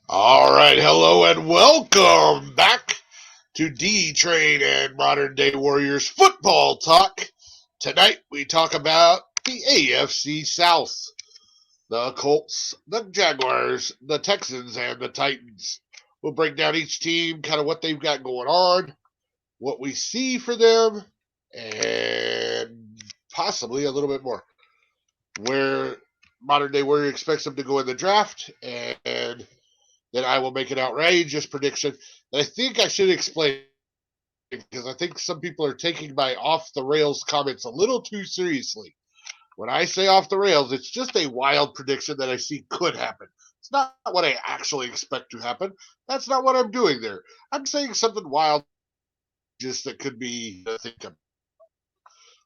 All right, hello and welcome back to D Train and Modern Day Warriors football talk. Tonight we talk about the AFC South, the Colts, the Jaguars, the Texans, and the Titans. We'll break down each team, kind of what they've got going on, what we see for them, and possibly a little bit more. Where Modern Day Warrior expects them to go in the draft, and then I will make an outrageous prediction. And I think I should explain because I think some people are taking my off the rails comments a little too seriously. When I say off the rails, it's just a wild prediction that I see could happen. It's not what I actually expect to happen. That's not what I'm doing there. I'm saying something wild just that could be think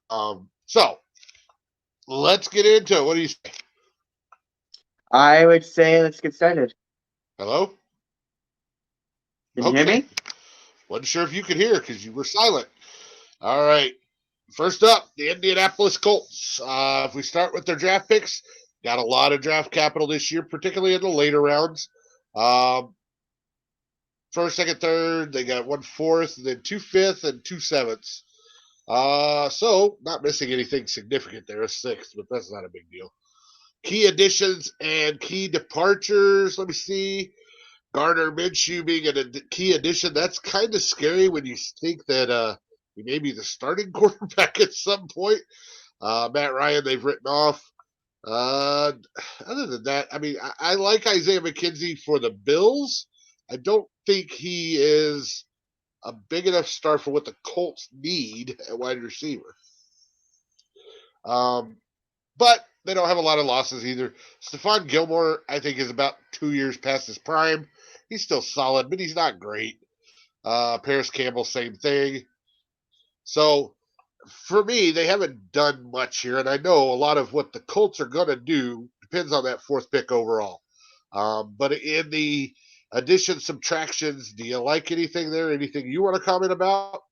of. So let's get into it. What do you say? I would say let's get started. Hello? Can you hear Okay. me? Wasn't sure if you could hear because you were silent. All right. First up, the Indianapolis Colts. If we start with their draft picks, got a lot of draft capital this year, particularly in the later rounds. Um, First, second, third, they got 1/4, then 2/5, and 2/7. So not missing anything significant there. A sixth, but that's not a big deal. Key additions and key departures. Let me see. Gardner Minshew being a key addition. That's kind of scary when you think that he may be the starting quarterback at some point. Matt Ryan, they've written off. Uh, Other than that, I mean, I like Isaiah McKenzie for the Bills. I don't think he is a big enough star for what the Colts need at wide receiver. Um, but they don't have a lot of losses either. Stephon Gilmore, I think, is about 2 years past his prime. He's still solid, but he's not great. Paris Campbell, same thing. So for me, they haven't done much here, and I know a lot of what the Colts are going to do depends on that fourth pick overall. But in the addition subtractions, do you like anything there? Anything you want to comment about?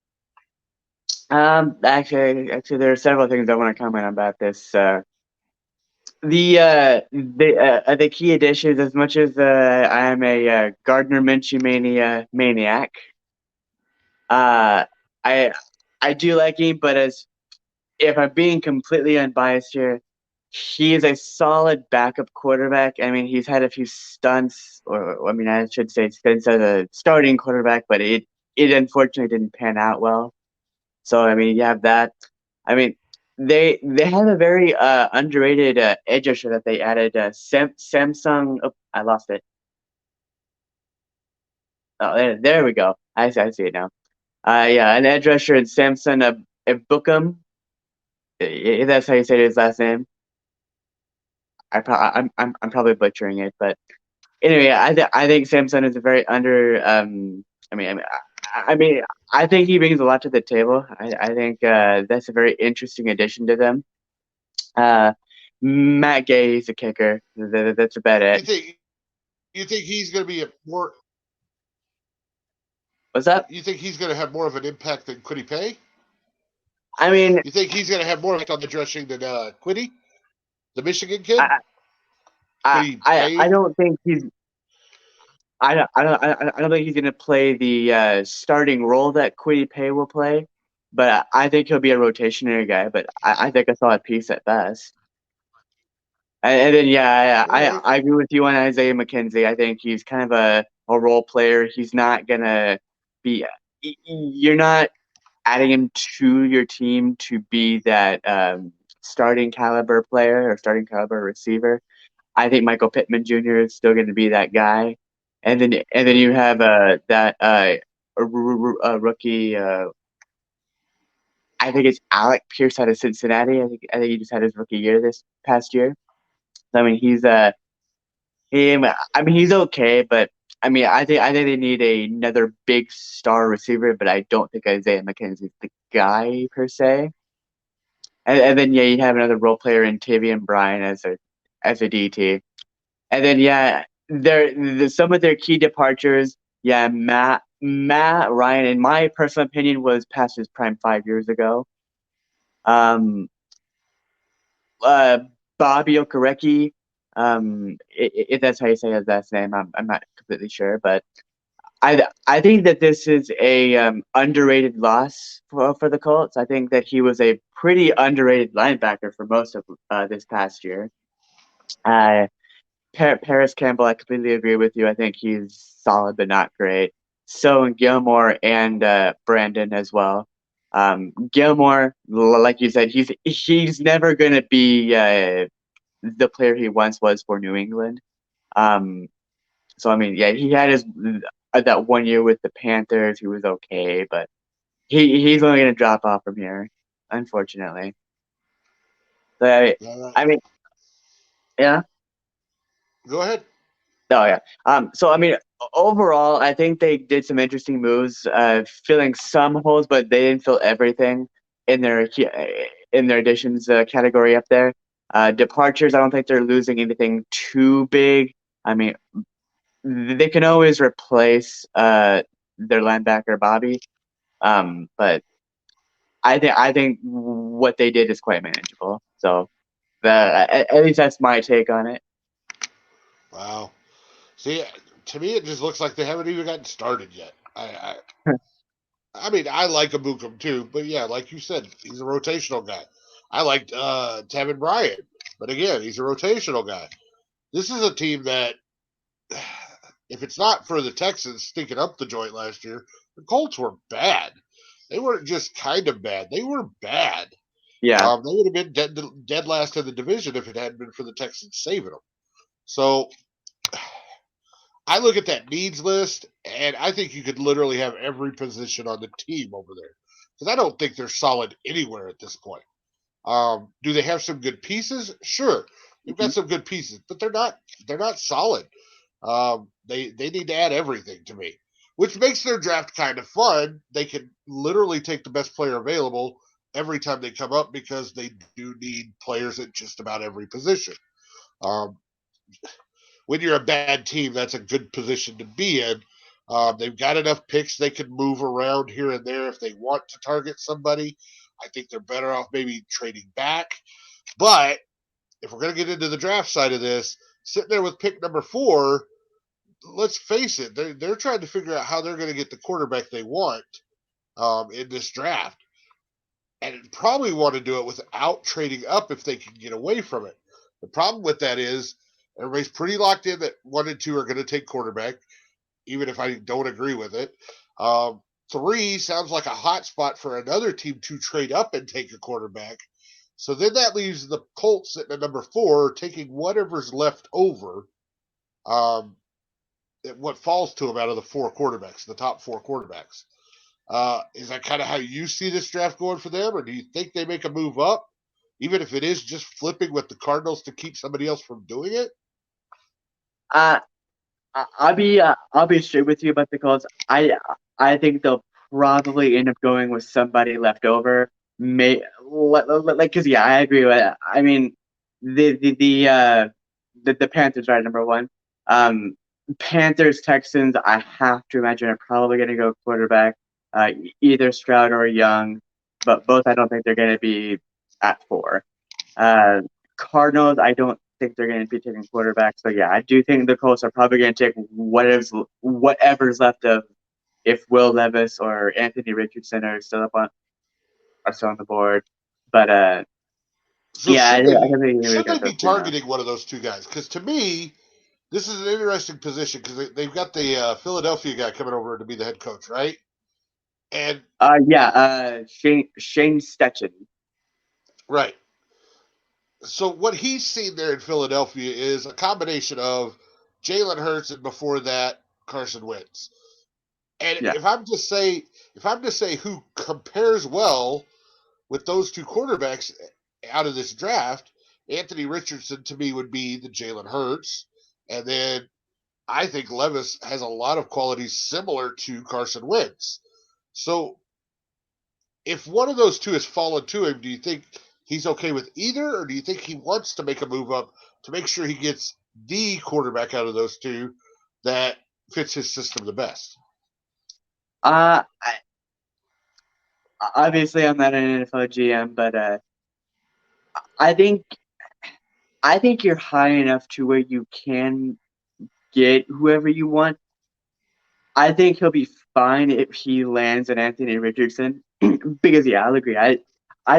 Actually, there are several things I want to comment about this. The key additions, as much as I am a Gardner Minshew maniac, uh, I I do like him, but as if I'm being completely unbiased here, he is a solid backup quarterback. I mean, he's had a few stunts, or I mean, I should say stunts as a starting quarterback, but it unfortunately didn't pan out well. So I mean, you have that. I mean, they have a very underrated edge rusher that they added. Samsung. Oh, I lost it. Oh, there we go. I see it now. Yeah, an edge rusher in Samson Bookham. If that's how you say his last name. I'm probably butchering it, but anyway, I think Samson is a very under. I mean, I mean, I mean, I think he brings a lot to the table. I think that's a very interesting addition to them. Uh, Matt Gay, he's a kicker. That's about You it. think you think he's going to be a more? What's up? You think he's going to have more of an impact than Quiddy Pay? I mean, You think he's going to have more impact on the rushing than Quiddy, the Michigan kid? I Quiddy I Pay? don't think he's. I don't think he's going to play the starting role that Quiddy Pay will play, but I think he'll be a rotationary guy. But I think I saw a piece at best. And then yeah, All right. I agree with you on Isaiah McKenzie. I think he's kind of a role player. He's not gonna be. You're not adding him to your team to be that starting caliber player or starting caliber receiver. I think Michael Pittman Jr. is still going to be that guy, and then Sure. you have that rookie. I think it's Alec Pierce out of Cincinnati. I think he just had his rookie year this past year. I mean, I mean, he's okay, but I think they need another big star receiver, but I don't think Isaiah McKenzie's the guy per se. And then yeah, you have another role player in Tavian Bryan as a DT. And then yeah, some of their key departures. Yeah, Matt Ryan, in my personal opinion, was past his prime 5 years ago. Um, uh, Bobby Okereke. If that's how you say his last name, I'm not completely sure, but I think that this is a underrated loss for the Colts. I think that he was a pretty underrated linebacker for most of this past year. Uh, Paris Campbell, I completely agree with you. I think he's solid but not great. So and Gilmore and Brandon as well. Gilmore, like you said, he's never gonna be the player he once was for New England. Um, so I mean, yeah, he had his that 1 year with the Panthers. He was okay, but he's only gonna drop off from here, unfortunately. So All right. I mean, yeah. Go ahead. Oh yeah. So I mean, overall, I think they did some interesting moves, filling some holes, but they didn't fill everything in their additions category up there. Departures, I don't think they're losing anything too big. I mean, they can always replace their linebacker Bobby, but I think what they did is quite manageable. So at least that's my take on it. Wow. See, to me, it just looks like they haven't even gotten started yet. I mean, I like Abukum too, but yeah, like you said, he's a rotational guy. I liked Tevin Bryant, but again, he's a rotational guy. This is a team that, if it's not for the Texans stinking up the joint last year, the Colts were bad. They weren't just kind of bad; they were bad. Yeah. They would have been dead last in the division if it hadn't been for the Texans saving them. So I look at that needs list, and I think you could literally have every position on the team over there because I don't think they're solid anywhere at this point. Do they have some good pieces? Sure, they've got Mhm. some good pieces, but they're not solid. They need to add everything to me, which makes their draft kind of fun. They can literally take the best player available every time they come up because they do need players at just about every position. Um, when you're a bad team, that's a good position to be in. They've got enough picks they can move around here and there if they want to target somebody. I think they're better off maybe trading back. But if we're going to get into the draft side of this, sitting there with pick number 4, let's face it, they're trying to figure out how they're going to get the quarterback they want in this draft. And probably want to do it without trading up if they can get away from it. The problem with that is everybody's pretty locked in that 1 and 2 are going to take quarterback, even if I don't agree with it. 3 sounds like a hot spot for another team to trade up and take a quarterback. So then that leaves the Colts sitting at number 4, taking whatever's left over, um, what falls to them out of the 4 quarterbacks, the top 4 quarterbacks. Is that kind of how you see this draft going for them, or do you think they make a move up, even if it is just flipping with the Cardinals to keep somebody else from doing it? Uh, I'll be straight with you about the Colts. I think they'll probably end up going with somebody left over. Like, cause yeah, I agree with that. I mean, the Panthers are number one. Um, Panthers Texans. I have to imagine are probably going to go quarterback, either Stroud or Young, but both I don't think they're going to be at 4. Uh, Cardinals, I don't think they're going to be taking quarterback. So yeah, I do think the Colts are probably going to take whatever's left of if Will Levis or Anthony Richardson are still on the board. But So yeah, should I they think they're going should to they go be through now. targeting one of those two guys? Because to me, this is an interesting position because they've got the Philadelphia guy coming over to be the head coach, right? And Yeah, Shane Stetchen. right. So what he's seen there in Philadelphia is a combination of Jalen Hurts and before that Carson Wentz. And Yeah. if I'm to say who compares well with those two quarterbacks out of this draft, Anthony Richardson to me would be the Jalen Hurts, and then I think Levis has a lot of qualities similar to Carson Wentz. So if one of those two has fallen to him, do you think he's okay with either, or do you think he wants to make a move up to make sure he gets the quarterback out of those two that fits his system the best? Uh, obviously I'm not an NFL GM, but I think I think you're high enough to where you can get whoever you want. I think he'll be fine if he lands an Anthony Richardson because yeah, I'll agree. I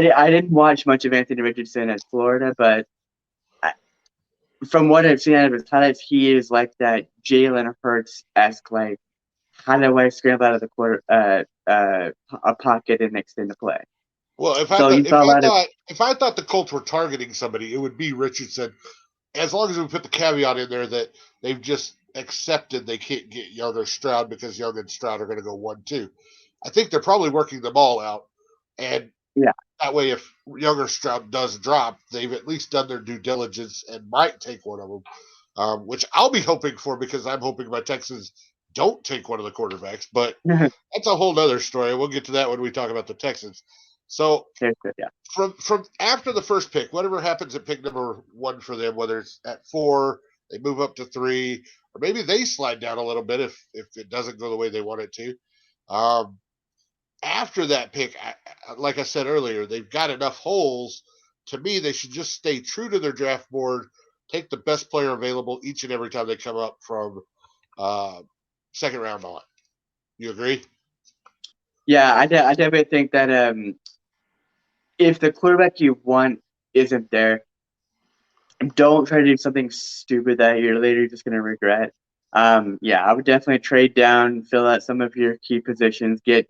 didn't watch much of Anthony Richardson at Florida, but I, from what I've seen out of his highlights, he is like that Jalen Hurts esque, like how do I scramble out of the quarter a pocket and extend the play. Well, So you saw a lot of if I thought the Colts were targeting somebody, it would be Richardson. As long as we put the caveat in there that they've just accepted they can't get Young or Stroud because Young and Stroud are going to go 1-2. I think they're probably working them all out, and yeah. that way, if Young or Stroud does drop, they've at least done their due diligence and might take one of them, which I'll be hoping for because I'm hoping my Texans don't take one of the quarterbacks. But that's a whole other story. We'll get to that when we talk about the Texans. So There's good, yeah. from after the first pick, whatever happens at pick number 1 for them, whether it's at 4, they move up to 3, or maybe they slide down a little bit if it doesn't go the way they want it to. Um, After that pick, like I said earlier, they've got enough holes. To me, they should just stay true to their draft board, take the best player available each and every time they come up from uh, second round on. You agree? Yeah, I definitely think that if the quarterback you want isn't there, don't try to do something stupid that you're later just going to regret. Yeah, I would definitely trade down, fill out some of your key positions, get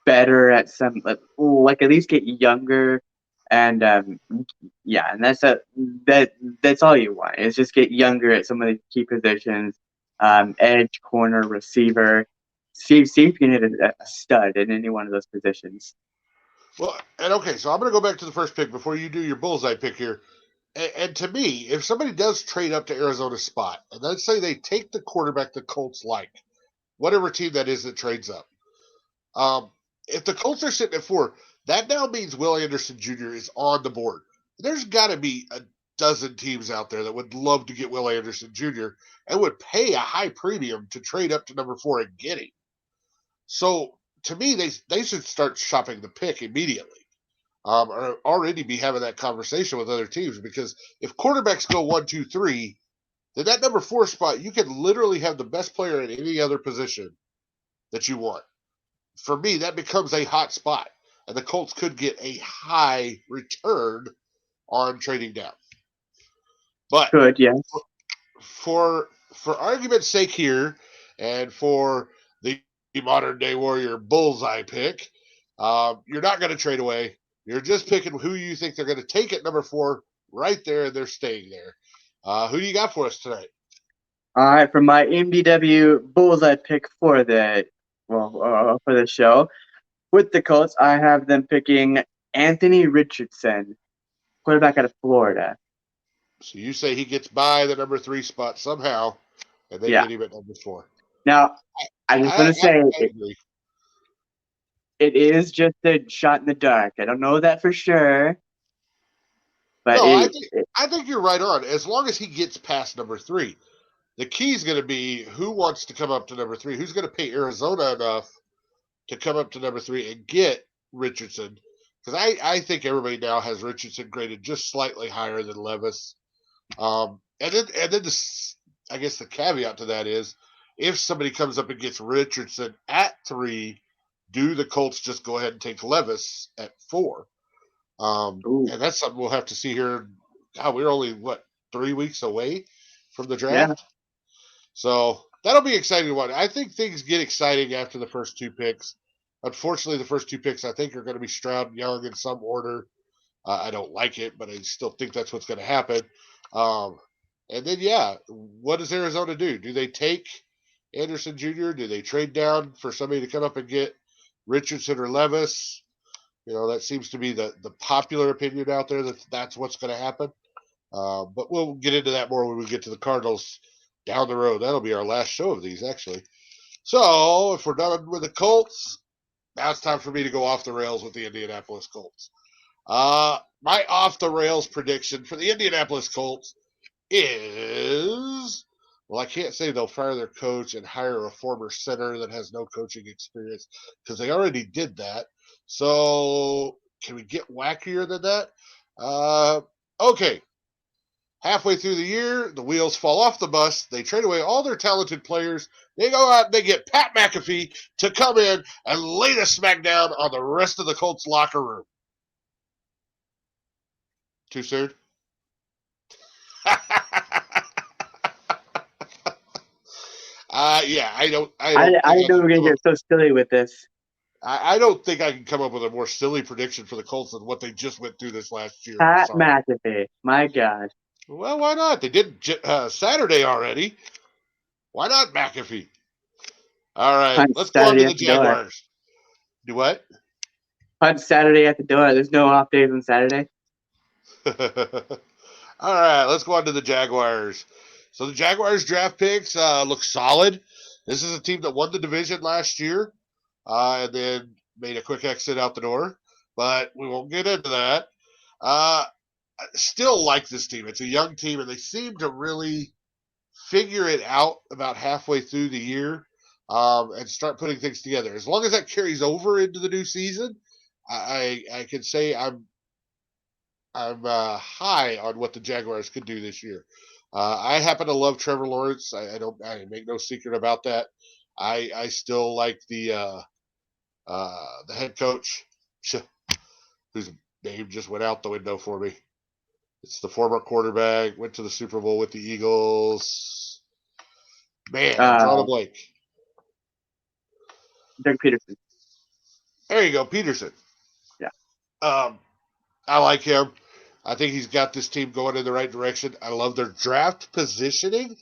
better at some, like at least get younger, and yeah, and that that's all you want is just get younger at some of the key positions, edge, corner, receiver. See if you can hit a stud in any one of those positions. Well, and okay, so I'm going to go back to the first pick before you do your bullseye pick here. And to me, if somebody does trade up to Arizona's spot, and let's say they take the quarterback the Colts like, whatever team that is that trades up, if the Colts are sitting at 4, that now means Will Anderson Jr. is on the board. There's got to be a dozen teams out there that would love to get Will Anderson Jr. and would pay a high premium to trade up to number 4 and get him. So to me, they should start shopping the pick immediately, or already be having that conversation with other teams because if quarterbacks go 1, 2, 3, then that number 4 spot you can literally have the best player in any other position that you want. For me, that becomes a hot spot, and the Colts could get a high return on trading down. But Good, yeah. for argument's sake here, and for the modern day warrior bullseye pick, you're not going to trade away. You're just picking who you think they're going to take at number 4 right there, and they're staying there. Who do you got for us tonight? All right, for my M.D.W. bullseye pick for for the show with the Colts, I have them picking Anthony Richardson, quarterback out of Florida. So you say he gets by the number 3 spot somehow, and they Yeah. get him at number 4. Now, I just want to say I agree. it is just a shot in the dark. I don't know that for sure, but No, I think you're right on. As long as he gets past number 3, the key is going to be who wants to come up to number 3. Who's going to pay Arizona enough to come up to number 3 and get Richardson? Because I think everybody now has Richardson graded just slightly higher than Levis. And then I guess the caveat to that is if somebody comes up and gets Richardson at 3, do the Colts just go ahead and take Levis at 4? ooh, And that's something we'll have to see here. God, we're only 3 weeks away from the yeah, draft, so that'll be exciting to watch. I think things get exciting after the first 2 picks. Unfortunately, the first 2 picks I think are going to be Stroud and Young in some order. I don't like it, but I still think that's what's going to happen. Um, and then, yeah, what does Arizona do? Do they take Anderson Jr.? Do they trade down for somebody to come up and get Richardson or Levis? That seems to be the popular opinion out there that that's what's going to happen. But we'll get into that more when we get to the Cardinals down the road. That'll be our last show of these, actually. So if we're done with the Colts, now it's time for me to go off the rails with the Indianapolis Colts. My off the rails prediction for the Indianapolis Colts is, well, I can't say they'll fire their coach and hire a former center that has no coaching experience because they already did that. So can we get wackier than that? Okay. Halfway through the year, the wheels fall off the bus. They trade away all their talented players. They go out and they get Pat McAfee to come in and lay the smackdown on the rest of the Colts locker room. Too soon? Yeah, I don't. I I, don't I think didn't I know we can were going come to up. get so silly with this. I don't think I can come up with a more silly prediction for the Colts than what they just went through this last year. I'm Pat sorry. McAfee. My God. Well, why not? They did Saturday already. Why not McAfee? All right, Punch let's go on to Saturday the at the door. Jaguars. Do what? Punch Saturday at the door. There's no off days on Saturday. All right, let's go on to the Jaguars. So the Jaguars draft picks look solid. This is a team that won the division last year and then made a quick exit out the door. But we won't get into that. I still like this team. It's a young team, and they seem to really figure it out about halfway through the year and start putting things together. As long as that carries over into the new season, I can say I'm high on what the Jaguars could do this year. I happen to love Trevor Lawrence. I make no secret about that. I still like the head coach, whose name just went out the window for me. It's the former quarterback, went to the Super Bowl with the Eagles. Man, I'm drawing a Uh, blank. Doug Peterson. There you go, Peterson. Yeah. Um, I like him. I think he's got this team going in the right direction. I love their draft positioning.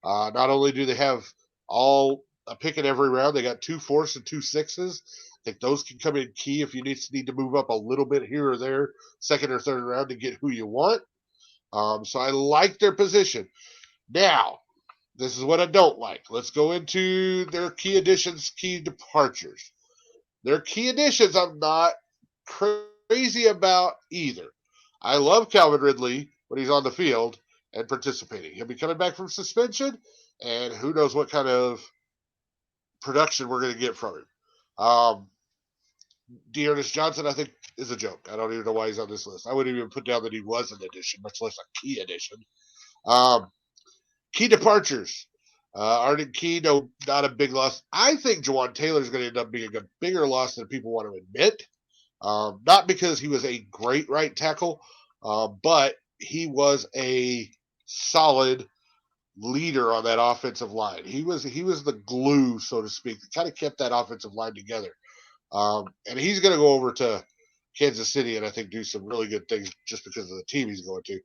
Not only do they have all a pick in every round, they got 2 4s and 2 6s. I think those can come in key if you need to move up a little bit here or there, second or third round to get who you want. So I like their position. Now, this is what I don't like. Let's go into their key additions, key departures. Their key additions, I'm not crazy about either. I love Calvin Ridley when he's on the field and participating. He'll be coming back from suspension, and who knows what kind of production we're going to get from him. Dearness Johnson, I think, is a joke. I don't even know why he's on this list. I wouldn't even put down that he was an addition, much less a key addition. Um, Key departures. Arden Key, no, not a big loss. I think Jawan Taylor is going to end up being a bigger loss than people want to admit. Not because he was a great right tackle, but he was a solid leader on that offensive line. He was the glue, so to speak, that kind of kept that offensive line together. And he's going to go over to Kansas City and I think do some really good things just because of the team he's going to.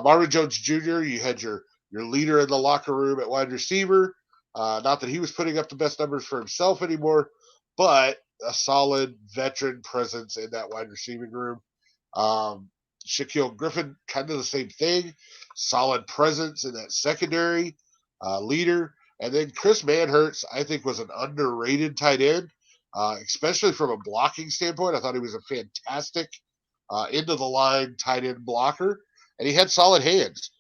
Marvin Jones Jr., you had your leader in the locker room at wide receiver. Not that he was putting up the best numbers for himself anymore, but a solid veteran presence in that wide receiving room. Um, Shaquille Griffin, kind of the same thing. Solid presence in that secondary leader. And then Chris Manhertz, I think, was an underrated tight end, especially from a blocking standpoint. I thought he was a fantastic into the line tight end blocker, and he had solid hands.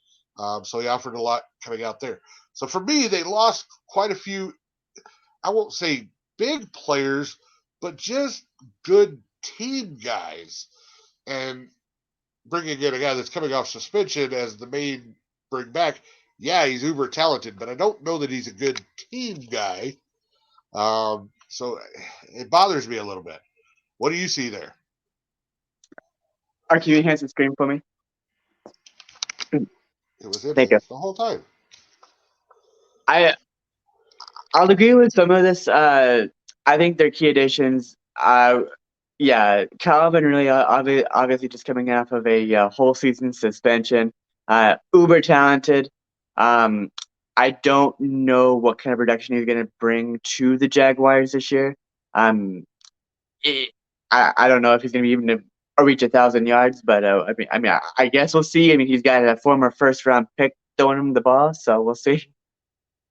So he offered a lot coming out there. So for me, they lost quite a few, I won't say big players, but just good team guys. And bringing in a guy that's coming off suspension as the main bring back, yeah, he's uber talented, but I don't know that he's a good team guy. So it bothers me a little bit. What do you see there? Can you enhance the screen for me? It was Thank you. enhanced the whole time. I I'll agree with some of this. I think their key additions. Yeah, Calvin really obviously just coming off of a whole season suspension. Uber talented. Um, I don't know what kind of production he's going to bring to the Jaguars this year. Um, it, I don't know if he's going to be even to reach 1,000 yards, but I guess we'll see. I mean, he's got a former first round pick throwing him the ball, so we'll see.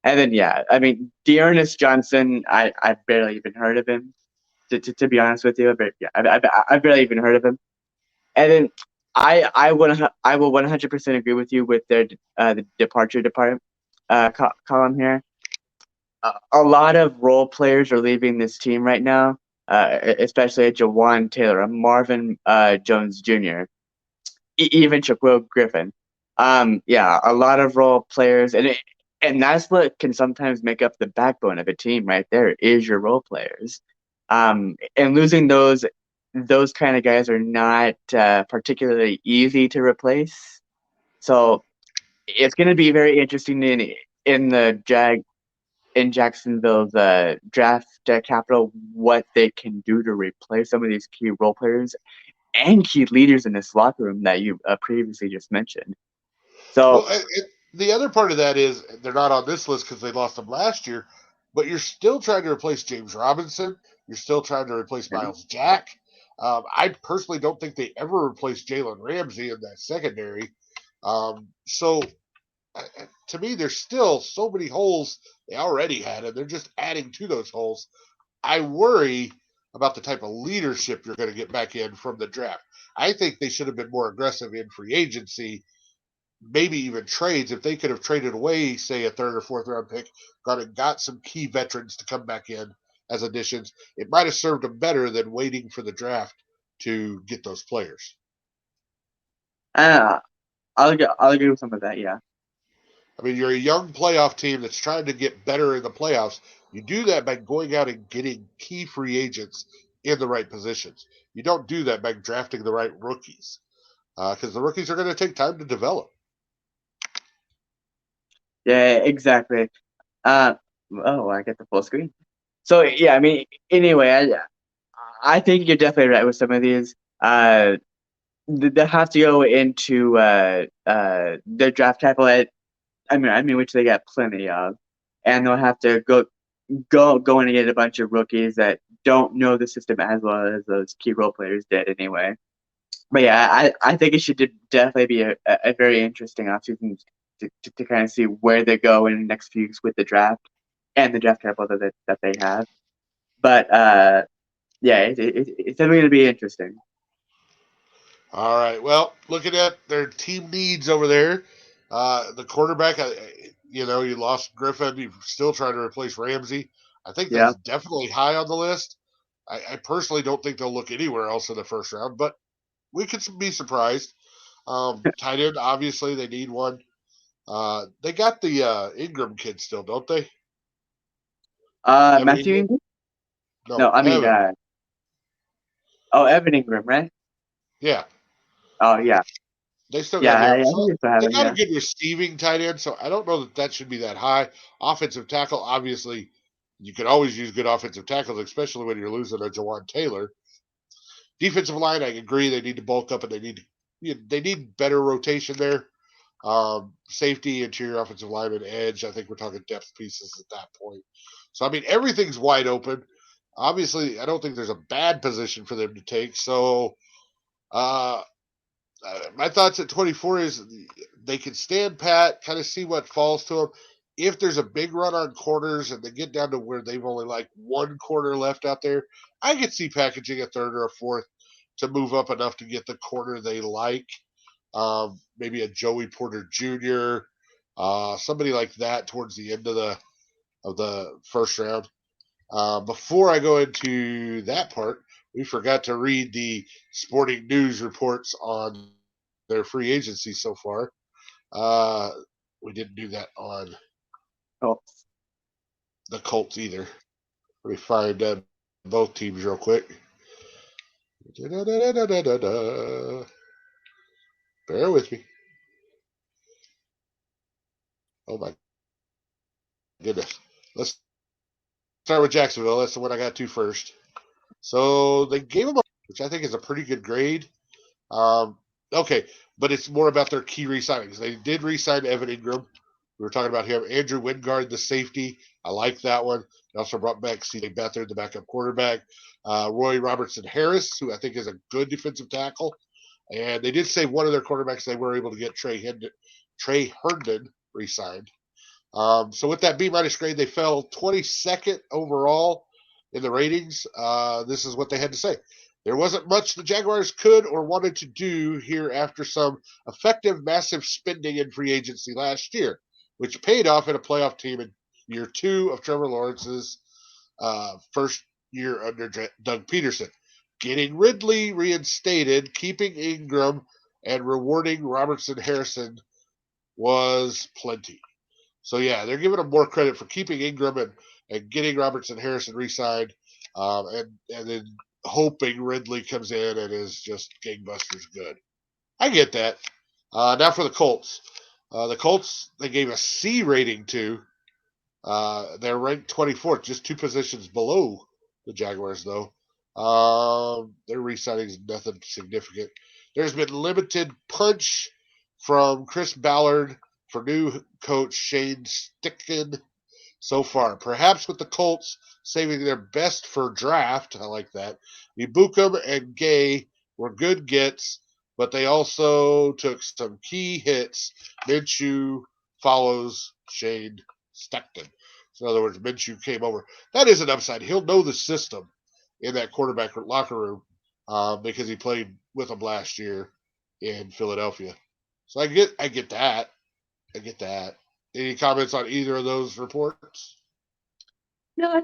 And then yeah, I mean, Dearness Johnson, I've barely even heard of him. To be honest with you, but yeah, I've barely even heard of him. And then I will 100% agree with you with their the departure department column here. A lot of role players are leaving this team right now, especially a Jawan Taylor, a Marvin Jones Jr., even Shaquille Griffin. Yeah, a lot of role players, and that's what can sometimes make up the backbone of a team. Right there is your role players. And losing those kind of guys are not particularly easy to replace. So it's going to be very interesting in the Jacksonville's draft capital what they can do to replace some of these key role players and key leaders in this locker room that you previously just mentioned. Well, So the other part of that is they're not on this list because they lost them last year, but you're still trying to replace James Robinson. You're still trying to replace yeah. Miles Jack. I personally don't think they ever replaced Jalen Ramsey in that secondary. So to me, there's still so many holes they already had, and they're just adding to those holes. I worry about the type of leadership you're going to get back in from the draft. I think they should have been more aggressive in free agency, maybe even trades. If they could have traded away, say, a third or fourth round pick, got some key veterans to come back in as additions, it might have served them better than waiting for the draft to get those players. Uh, I'll agree with some of that. Yeah. I mean, you're a young playoff team that's trying to get better in the playoffs. You do that by going out and getting key free agents in the right positions. You don't do that by drafting the right rookies because the rookies are going to take time to develop. Yeah. Exactly. Uh. Oh, I get the full screen. So yeah, I mean, anyway, I think you're definitely right with some of these. They have to go into the draft capital. I mean, which they got plenty of, and they'll have to go in and get a bunch of rookies that don't know the system as well as those key role players did anyway. But yeah, I think it should definitely be a very interesting offseason to kind of see where they go in the next few weeks with the draft and the draft capital that they have. But yeah, it's definitely going to be interesting. All right. Well, looking at their team needs over there, the quarterback, you lost Griffin. You're still trying to replace Ramsey. I think Yeah. that's definitely high on the list. I personally don't think they'll look anywhere else in the first round, but we could be surprised. Tight end, obviously, they need one. They got the Ingram kid still, don't they? Evan Matthew Ingram? Ingram? No, No, I mean, Evan. oh, Evan Ingram, right? Yeah, Oh, yeah. they still Yeah, got him. I So think it's for they Evan, got a yeah. good receiving tight end. So I don't know that should be that high. Offensive tackle, obviously, you can always use good offensive tackles, especially when you're losing a Jawan Taylor. Defensive line, I agree, they need to bulk up and they need better rotation there. Safety, interior offensive lineman, edge. I think we're talking depth pieces at that point. So I mean, everything's wide open. Obviously, I don't think there's a bad position for them to take. So uh, my thoughts at 24 is they can stand pat, kind of see what falls to them. If there's a big run on corners and they get down to where they've only like one corner left out there, I could see packaging a third or a fourth to move up enough to get the corner they like. Maybe a Joey Porter Jr., somebody like that towards the end of the first round. Before I go into that part, we forgot to read the sporting news reports on their free agency so far. Uh, we didn't do that on Oh, the Colts either. Let me find both teams real quick. Da-da-da-da-da-da-da. Bear with me. Oh my goodness. Let's start with Jacksonville. That's the one I got to first. So they gave him, which I think is a pretty good grade. Um, okay, but it's more about their key re-signings. They did re-sign Evan Ingram. We were talking about him. Andrew Wingard, the safety. I like that one. They also brought back C.J. Beathard, the backup quarterback. Roy Robertson Harris, who I think is a good defensive tackle. And they did say one of their quarterbacks they were able to get Trey Herndon re-signed. So with that B minus grade, they fell 22nd overall in the ratings. This is what they had to say. There wasn't much the Jaguars could or wanted to do here after some effective, massive spending in free agency last year, which paid off in a playoff team in year two of Trevor Lawrence's first year under Doug Peterson. Getting Ridley reinstated, keeping Ingram, and rewarding Robertson Harrison was plenty. So, yeah, they're giving him more credit for keeping Ingram and getting Robertson Harrison re-signed, and then hoping Ridley comes in and is just gangbusters good. I get that. Now for the Colts. The Colts, they gave a C rating to. They're ranked 24th, just two positions below the Jaguars, though. Their re-signing is nothing significant. There's been limited punch from Chris Ballard for new coach Shane Steichen so far. Perhaps with the Colts saving their best for draft. I like that. Ibukum and Gay were good gets, but they also took some key hits. Minshew follows Shane Steichen. So in other words, Minshew came over. That is an upside. He'll know the system in that quarterback locker room because he played with them last year in Philadelphia. So I get that. I get that. Any comments on either of those reports? No, I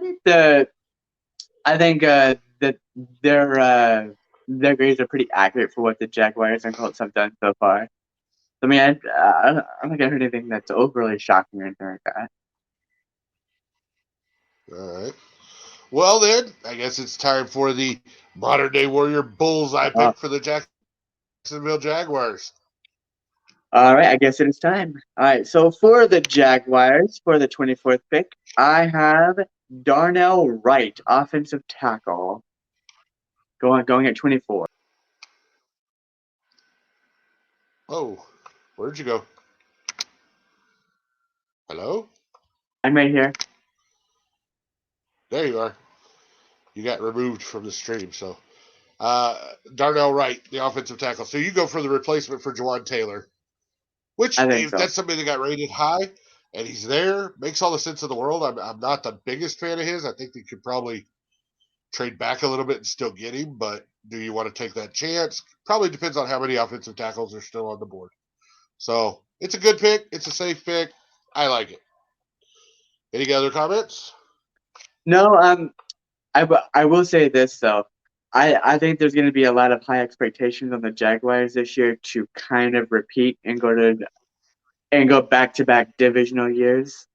think that their grades are pretty accurate for what the Jaguars and Colts have done so far. I mean, I don't think I heard anything that's overly shocking or anything like that. All right. Well, then, I guess it's time for the modern day Warrior bullseye Uh, pick for the Jacksonville Jaguars. all right, I guess it is time. All right, so for the Jaguars, for the 24th pick, I have Darnell Wright, offensive tackle, going at 24. Oh, where'd you go? Hello? I'm right here. There you are. You got removed from the stream, so. Darnell Wright, the offensive tackle. So you go for the replacement for Jawan Taylor, which, I think if so. that's somebody that got rated high and he's there, makes all the sense in the world. I'm not the biggest fan of his. I think they could probably trade back a little bit and still get him, but do you want to take that chance? Probably depends on how many offensive tackles are still on the board. So it's a good pick. It's a safe pick. I like it. Any other comments? No, I will say this though. I think there's going to be a lot of high expectations on the Jaguars this year to kind of repeat and go back to back divisional years.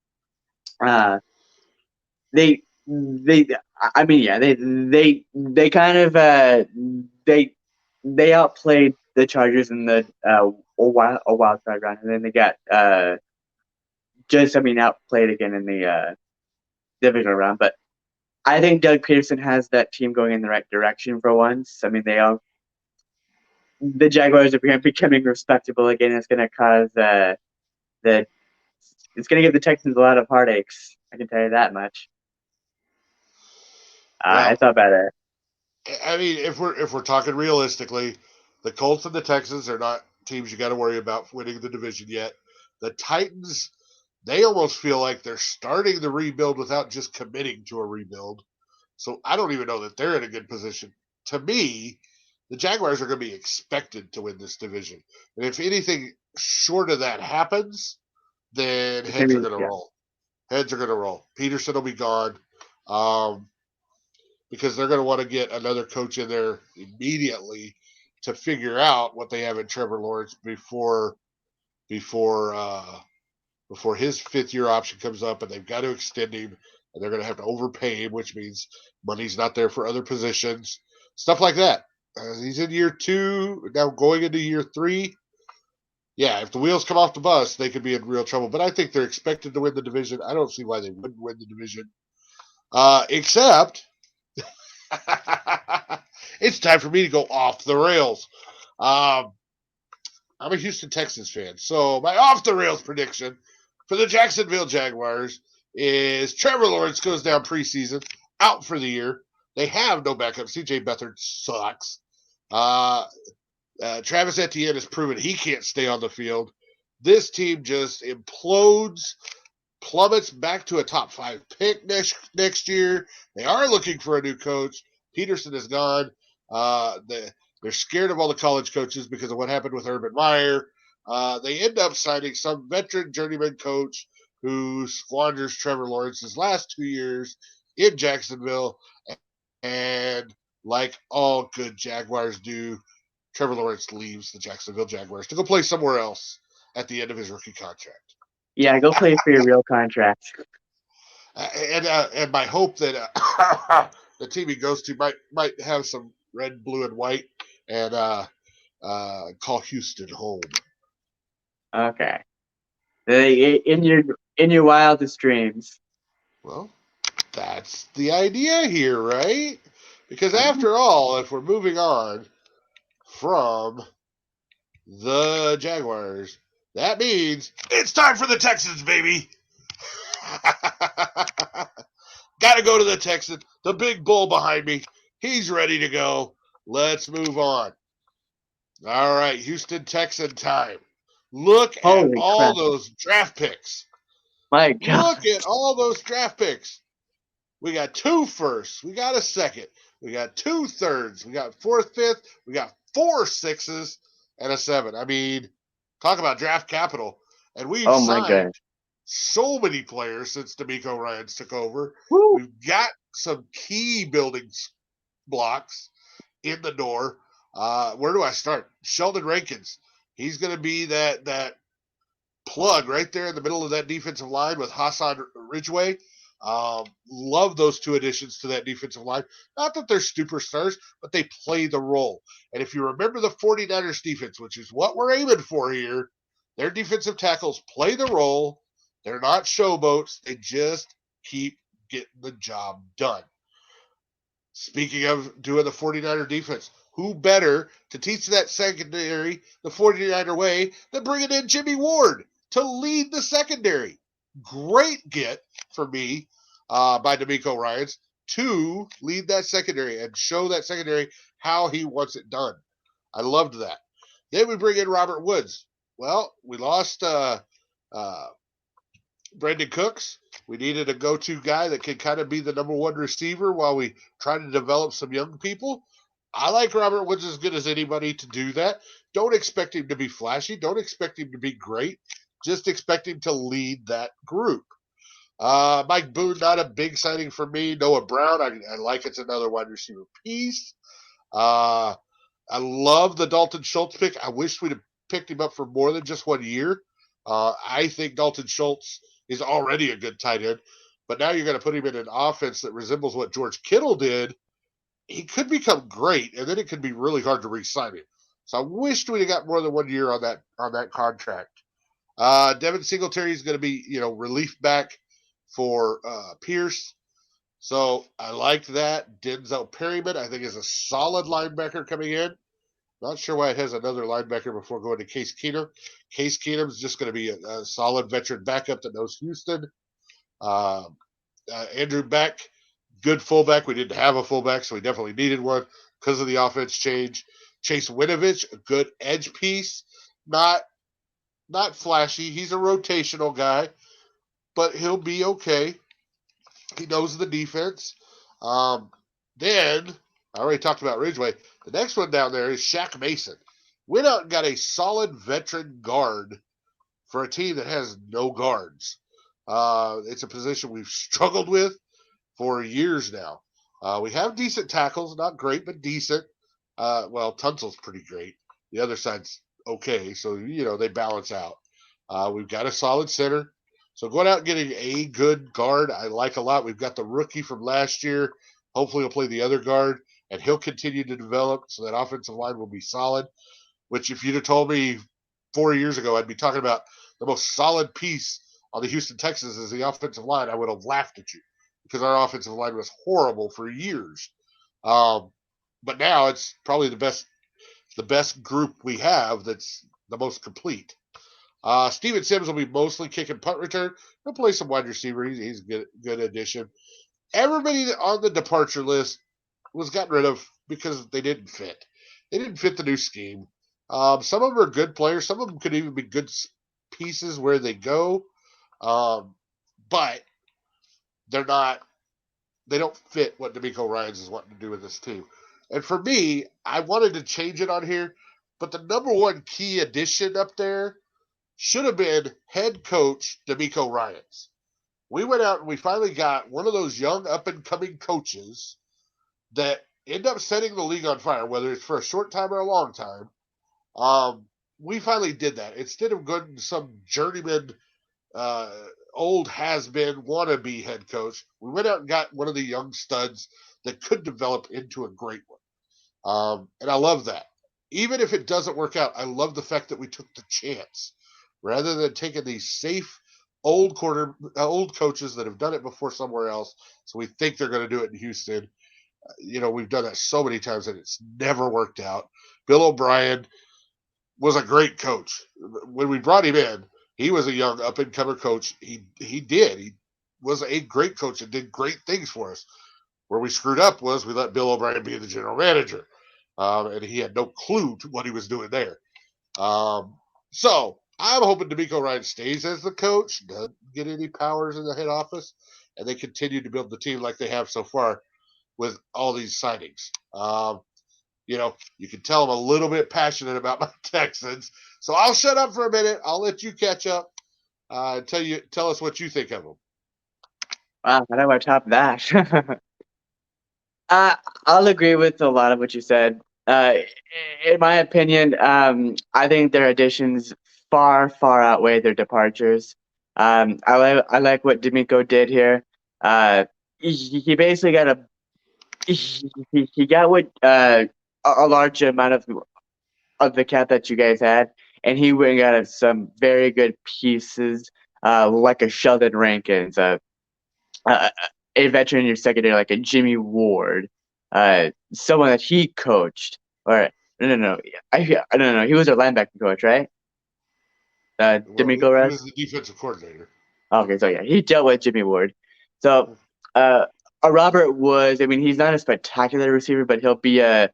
Uh, they I mean yeah they kind of they they outplayed the Chargers in the a wild card round, and then they got outplayed again in the divisional round. But I think Doug Peterson has that team going in the right direction for once. I mean the Jaguars are becoming respectable again. It's going to cause the it's going to give the Texans a lot of heartaches. I can tell you that much. Well, It's not better. I mean, if we're talking realistically, the Colts and the Texans are not teams you got to worry about winning the division yet. The Titans, they almost feel like they're starting the rebuild without just committing to a rebuild. So I don't even know that they're in a good position. To me, the Jaguars are going to be expected to win this division. And if anything short of that happens, then It's going heads to are be going to yeah. roll. Heads are going to roll. Peterson will be gone um, because they're going to want to get another coach in there immediately to figure out what they have in Trevor Lawrence before before his fifth year option comes up, and they've got to extend him, and they're going to have to overpay him, which means money's not there for other positions, stuff like that. He's in year two, now going into year three. Yeah, if the wheels come off the bus, they could be in real trouble. But I think they're expected to win the division. I don't see why they wouldn't win the division. Except it's time for me to go off the rails. Um, I'm a Houston Texans fan, so my off the rails prediction for the Jacksonville Jaguars is Trevor Lawrence goes down preseason, out for the year. They have no backup. CJ Beathard sucks. Uh, Travis Etienne has proven he can't stay on the field. This team just implodes, plummets back to a top five pick next year. They are looking for a new coach. Peterson is gone. They're scared of all the college coaches because of what happened with Urban Meyer. They end up signing some veteran journeyman coach who squanders Trevor Lawrence's last 2 years in Jacksonville. And like all good Jaguars do, Trevor Lawrence leaves the Jacksonville Jaguars to go play somewhere else. at the end of his rookie contract. Yeah, go play for your real contract. And my hope that the team he goes to might have some red, blue, and white, and call Houston home. Okay. In your wildest dreams. Well, that's the idea here, right? Because Oh. after all, if we're moving on from the Jaguars, that means it's time for the Texans, baby. Got to go to the Texans. The big bull behind me. He's ready to go. Let's move on. All right, Houston Texan time. Look at Holy all crap. those draft picks. My God. Look at all those draft picks. We got 2 firsts. We got a second. We got 2 thirds. We got 4th, 5th. We got 4 sixes and a 7. I mean, talk about draft capital. And we've Oh my signed God. so many players since D.M. Ryans took over. Woo. We've got some key building blocks in the door. Where do I start? Sheldon Rankins. He's going to be that plug right there in the middle of that defensive line with Hassan Ridgeway. Love those 2 additions to that defensive line. Not that they're superstars, but they play the role. And if you remember the 49ers defense, which is what we're aiming for here, their defensive tackles play the role. They're not showboats. They just keep getting the job done. Speaking of doing the 49er defense, who better to teach that secondary the 49er way than bringing in Jimmy Ward to lead the secondary? Great get for me by D.M. Ryans to lead that secondary and show that secondary how he wants it done. I loved that. Then we bring in Robert Woods. Well, we lost Brandon Cooks. We needed a go-to guy that can kind of be the number 1 receiver while we try to develop some young people. I like Robert Woods as good as anybody to do that. Don't expect him to be flashy. Don't expect him to be great. Just expect him to lead that group. Mike Boone, not a big signing for me. Noah Brown, I like it's another wide receiver piece. Uh, I love the Dalton Schultz pick. I wish we'd have picked him up for more than just 1 year. I think Dalton Schultz is already a good tight end, but now you're going to put him in an offense that resembles what George Kittle did. He could become great, and then it could be really hard to re-sign him. So I wished we'd have got more than 1 year on that contract. Devin Singletary is going to be relief back for Pierce. So I liked that. Denzel Perryman, I think, is a solid linebacker coming in. Not sure why it has another linebacker before going to Case Keenum. Case Keenum is just going to be a solid veteran backup that knows Houston. Andrew Beck, good fullback. We didn't have a fullback, so we definitely needed one because of the offense change. Chase Winovich, a good edge piece. Not flashy. He's a rotational guy, but he'll be okay. He knows the defense. Then I already talked about Ridgeway. The next one down there is Shaq Mason. Went out and got a solid veteran guard for a team that has no guards. It's a position we've struggled with for years now. We have decent tackles, not great, but decent. Tunsil's pretty great. The other side's okay, so they balance out. We've got a solid center. So going out and getting a good guard, I like a lot. We've got the rookie from last year. Hopefully he'll play the other guard, and he'll continue to develop so that offensive line will be solid, which if you'd have told me 4 years ago, I'd be talking about the most solid piece on the Houston Texans is the offensive line, I would have laughed at you because our offensive line was horrible for years. But now it's probably the best group we have that's the most complete. Steven Sims will be mostly kick and punt return. He'll play some wide receiver. He's a good addition. Everybody on the departure list was gotten rid of because they didn't fit. They didn't fit the new scheme. Some of them are good players. Some of them could even be good pieces where they go, but they're not. They don't fit what D.M. Ryans is wanting to do with this team. And for me, I wanted to change it on here, but the number 1 key addition up there should have been head coach D.M. Ryans. We went out and we finally got one of those young up and coming coaches that end up setting the league on fire, whether it's for a short time or a long time. we finally did that. Instead of going to some journeyman, uh, old has-been wannabe head coach, we went out and got one of the young studs that could develop into a great one. And I love that. Even if it doesn't work out, I love the fact that we took the chance rather than taking these safe old coaches that have done it before somewhere else. So we think they're going to do it in Houston. We've done that so many times and it's never worked out. Bill O'Brien was a great coach. When we brought him in, he was a young up and comer coach. He was a great coach and did great things for us. Where we screwed up was we let Bill O'Brien be the general manager, and he had no clue to what he was doing there. So I'm hoping D'Amico Ryan stays as the coach, doesn't get any powers in the head office, and they continue to build the team like they have so far with all these signings. You can tell I'm a little bit passionate about my Texans, so I'll shut up for a minute. I'll let you catch up. Tell us what you think of them. Wow, how do I top that? Uh, I'll agree with a lot of what you said. In my opinion, I think their additions far, far outweigh their departures. I like what D'Amico did here. He basically got he got what a large amount of the cap that you guys had, and he went and got some very good pieces, like a Sheldon Rankins, uh, a veteran in your secondary like a Jimmy Ward, someone that he coached, or no, I don't know. He was our linebacker coach, right? Well, D'Amico he Russ. was the defensive coordinator. Okay, so yeah, he dealt with Jimmy Ward. So, a Robert Woods. I mean, he's not a spectacular receiver, but he'll be uh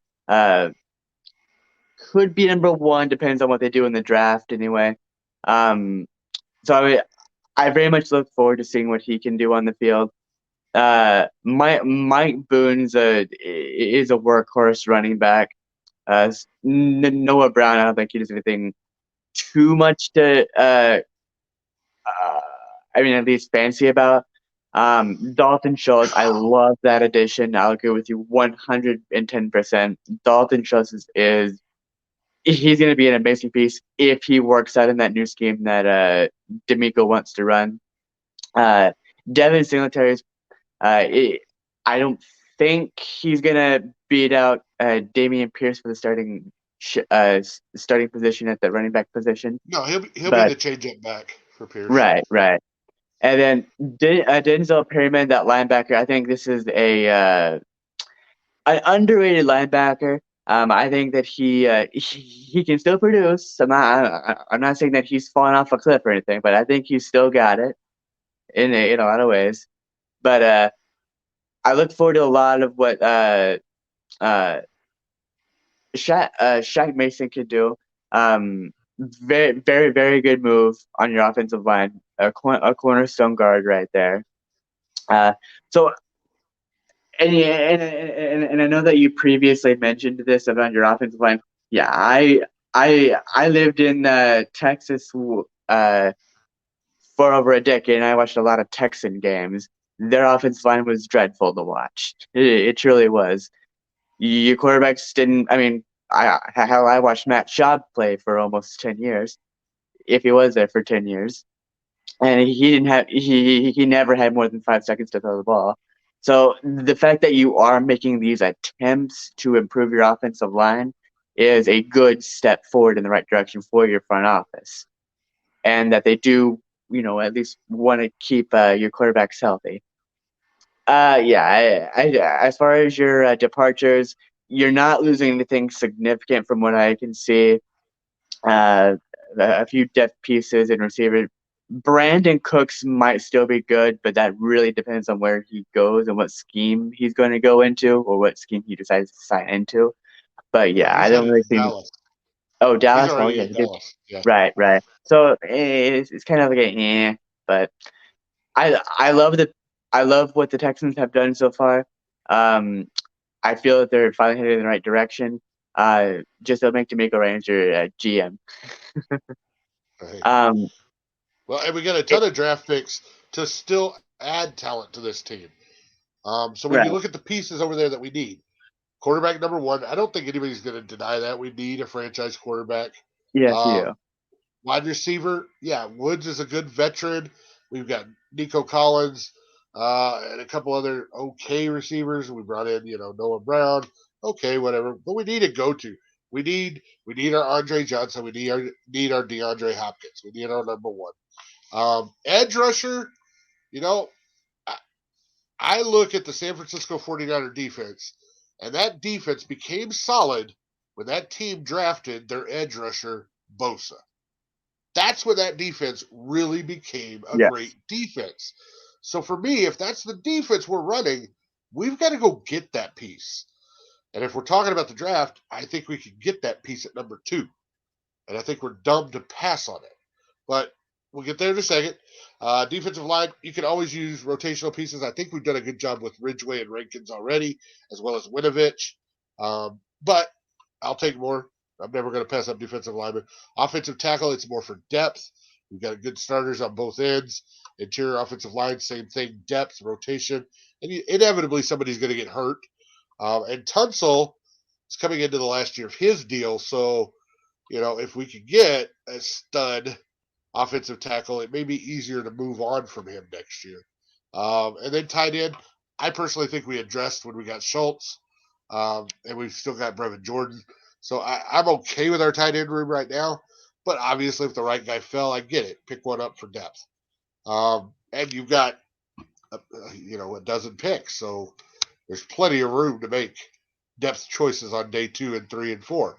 could be number one. Depends on what they do in the draft, anyway. Um, so I very much look forward to seeing what he can do on the field. Mike Boone's is a workhorse running back. Noah Brown, I don't think he does anything too much to uh, I mean, at least fancy about. Dalton Schultz, I love that addition. I'll agree with you 110%. Dalton Schultz is he's going to be an amazing piece if he works out in that new scheme that D'Amico wants to run. Uh, Devin Singletary's it, I don't think he's gonna beat out Damian Pierce for the starting position at the running back position. No, he'll be But the change up back for Pierce. right. And then Denzel Perryman, that linebacker. I think this is a an underrated linebacker. I think that he can still produce. I'm not saying that he's fallen off a cliff or anything, but I think he's still got it in a lot of ways. But I look forward to a lot of what uh, Shaq Mason could do. Very good move on your offensive line. A cornerstone guard right there. Uh, so and I know that you previously mentioned this about your offensive line. Yeah, I lived in Texas for over a decade, and I watched a lot of Texan games. Their offensive line was dreadful to watch. It truly was. Your quarterbacks didn't. I mean, I watched Matt Schaub play for almost 10 years, if he was there for 10 years, and he didn't have he never had more than 5 seconds to throw the ball. So the fact that you are making these attempts to improve your offensive line is a good step forward in the right direction for your front office, and that they do, at least want to keep your quarterbacks healthy. Yeah, as far as your departures, you're not losing anything significant from what I can see. Uh, a few depth pieces in receiver. Brandon Cooks might still be good, but that really depends on where he goes and what scheme he's going to go into or what scheme he decides to sign into. But Yeah, yeah, I he's don't headed really to think. Dallas. Oh, He's Dallas. Oh, already yeah, in he did. Dallas. Yeah. Right. So it's kind of like but I love I love what the Texans have done so far. Um, I feel that they're finally headed in the right direction. Just don't make D'Amico Ryan's your GM. Right. Um, Well, and we got a it, ton of draft picks to still add talent to this team. So when right. you look at the pieces over there that we need, quarterback number one, I don't think anybody's going to deny that we need a franchise quarterback. Yes, you do. Wide receiver, yeah, Woods is a good veteran. We've got Nico Collins and a couple other okay receivers. We brought in, Noah Brown. Okay, whatever. But we need a go-to. We need our Andre Johnson. We need our DeAndre Hopkins. We need our number one. Edge rusher, you know, I, I look at the San Francisco 49er defense, and that defense became solid when that team drafted their edge rusher, Bosa. That's when that defense really became a Yes. great defense. So for me, if that's the defense we're running, we've got to go get that piece. And if we're talking about the draft, I think we could get that piece at number 2. And I think we're dumb to pass on it. But we'll get there in a second. Defensive line, you can always use rotational pieces. I think we've done a good job with Ridgeway and Rankins already, as well as Winovich. But I'll take more. I'm never going to pass up defensive lineman. Offensive tackle, it's more for depth. We've got good starters on both ends. Interior offensive line, same thing, depth, rotation. And inevitably, somebody's going to get hurt. And Tunsil is coming into the last year of his deal. So, if we could get a stud offensive tackle, it may be easier to move on from him next year. And then tight end, I personally think we addressed when we got Schultz, and we've still got Brevin Jordan. So I'm okay with our tight end room right now. But obviously, if the right guy fell, I get it. Pick one up for depth. And you've got, a dozen picks. So there's plenty of room to make depth choices on day 2 and 3 and 4.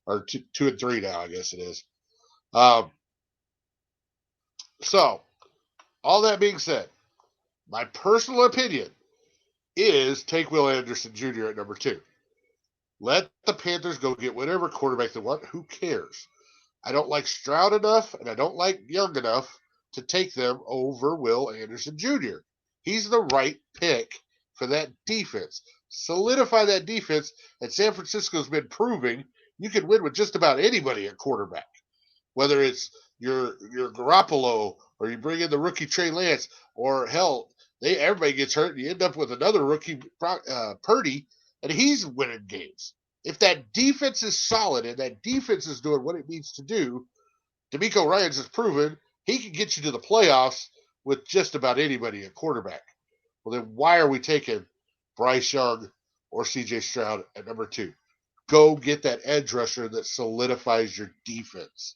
Or 2 and 3 now, I guess it is. So, all that being said, my personal opinion is take Will Anderson Jr. at number 2. Let the Panthers go get whatever quarterback they want. Who cares? I don't like Stroud enough, and I don't like Young enough to take them over Will Anderson Jr. He's the right pick for that defense. Solidify that defense, and San Francisco's been proving you can win with just about anybody at quarterback. Whether it's your Garoppolo or you bring in the rookie Trey Lance, or hell, everybody gets hurt and you end up with another rookie Purdy, and he's winning games. If that defense is solid and that defense is doing what it needs to do, D'Amico Ryans has proven he can get you to the playoffs with just about anybody at quarterback. Well, then why are we taking Bryce Young or C.J. Stroud at number 2? Go get that edge rusher that solidifies your defense.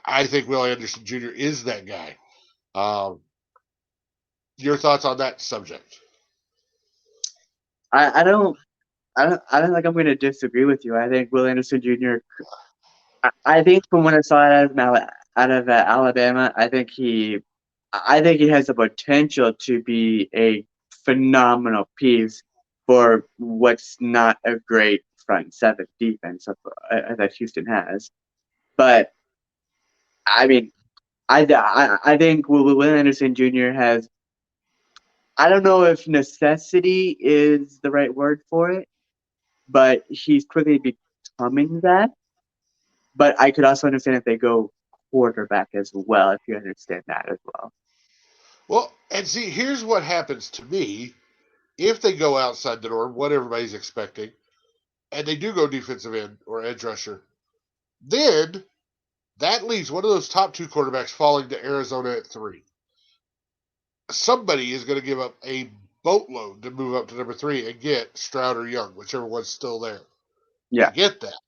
I think Will Anderson Jr. is that guy. Your thoughts on that subject? I don't. I don't think I'm going to disagree with you. I think Will Anderson Jr. I think from when I saw it out of Alabama, I think he has the potential to be a phenomenal piece for what's not a great front seven defense that Houston has. But I mean, I think Will Anderson Jr. has. I don't know if necessity is the right word for it, but he's quickly becoming that. But I could also understand if they go quarterback as well, if you understand that as well. Well, and see, here's what happens to me if they go outside the norm, what everybody's expecting, and they do go defensive end or edge rusher. Then that leaves one of those top 2 quarterbacks falling to Arizona at 3. Somebody is going to give up a boatload to move up to number 3 and get Stroud or Young, whichever one's still there. I Yeah. get that.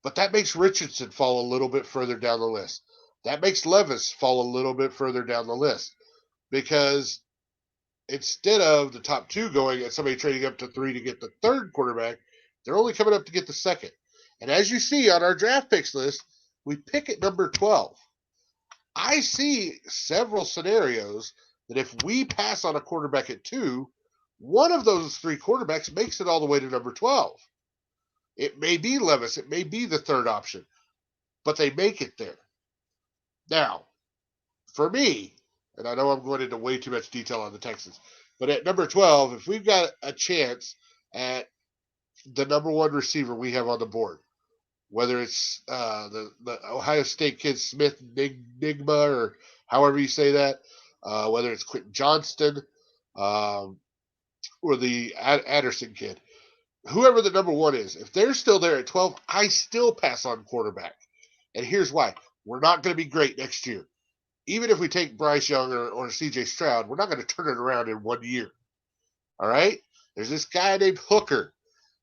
But that makes Richardson fall a little bit further down the list. That makes Levis fall a little bit further down the list. Because instead of the top 2 going and somebody trading up to 3 to get the third quarterback, they're only coming up to get the second. And as you see on our draft picks list, we pick at number 12. I see several scenarios that if we pass on a quarterback at 2, one of those 3 quarterbacks makes it all the way to number 12. It may be Levis, it may be the third option, but they make it there. Now, for me, and I know I'm going into way too much detail on the Texans, but at number 12, if we've got a chance at the number 1 receiver we have on the board, whether it's the Ohio State kid Smith Nigma or however you say that, whether it's Quentin Johnston or the Anderson kid, whoever the number 1 is, if they're still there at 12, I still pass on quarterback. And here's why. We're not going to be great next year. Even if we take Bryce Young or CJ Stroud, we're not going to turn it around in 1 year. All right? There's this guy named Hooker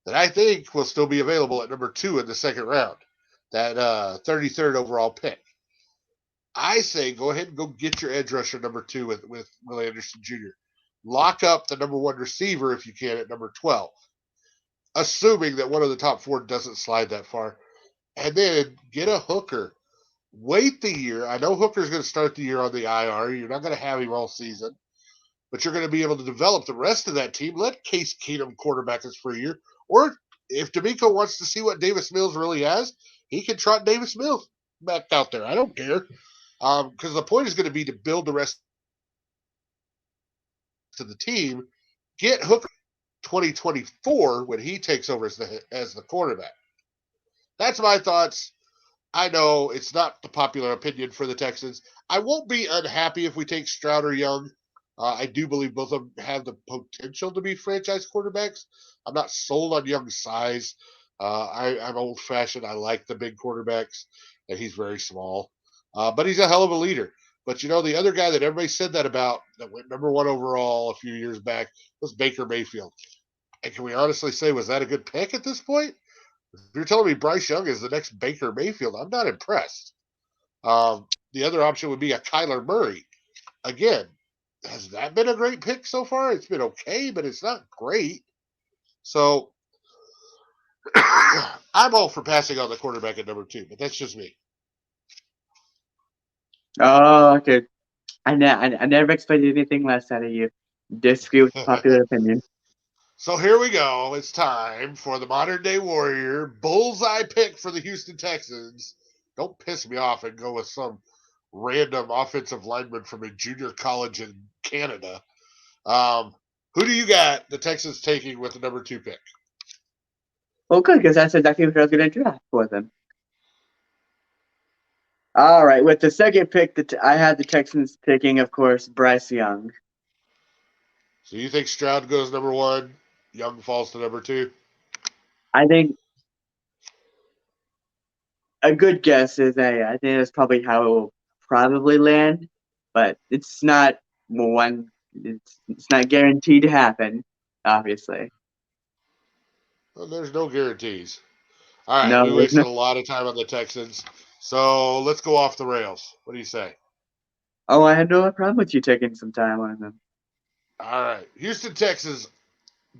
that I think will still be available at number 2 in the second round, that 33rd overall pick. I say go ahead and go get your edge rusher number 2 with Willie Anderson Jr. Lock up the number 1 receiver if you can at number 12, assuming that one of the top 4 doesn't slide that far. And then get a Hooker. Wait the year. I know Hooker's going to start the year on the IR. You're not going to have him all season, but you're going to be able to develop the rest of that team. Let Case Keenum quarterback us for a year. Or if D'Amico wants to see what Davis Mills really has, he can trot Davis Mills back out there. I don't care. Because the point is going to be to build the rest of the team. Get Hooker 2024 when he takes over as the quarterback. That's my thoughts. I know it's not the popular opinion for the Texans. I won't be unhappy if we take Stroud or Young. I do believe both of them have the potential to be franchise quarterbacks. I'm not sold on Young's size. I'm old-fashioned. I like the big quarterbacks, and he's very small. But he's a hell of a leader. But, the other guy that everybody said that about that went number 1 overall a few years back was Baker Mayfield. And can we honestly say, was that a good pick at this point? If you're telling me Bryce Young is the next Baker Mayfield, I'm not impressed. The other option would be a Kyler Murray. Again, has that been a great pick so far? It's been okay, but it's not great. So I'm all for passing on the quarterback at number 2, but that's just me. Oh, okay. I never expected anything less out of you. Disagree with popular opinion. So here we go. It's time for the modern day warrior bullseye pick for the Houston Texans. Don't piss me off and go with some random offensive lineman from a junior college in Canada. Who do you got the Texans taking with the number 2 pick? Well, good, because that's exactly what I was going to draft for them. All right, with the second pick, I had the Texans picking, of course, Bryce Young. So you think Stroud goes number 1, Young falls to number 2? I think a good guess is I think that's probably how it will probably land, but it's not one. It's not guaranteed to happen, obviously. Well, there's no guarantees. All right, No, we there's no. wasted a lot of time on the Texans. So let's go off the rails. What do you say? Oh, I had no problem with you taking some time on them. All right. Houston, Texas,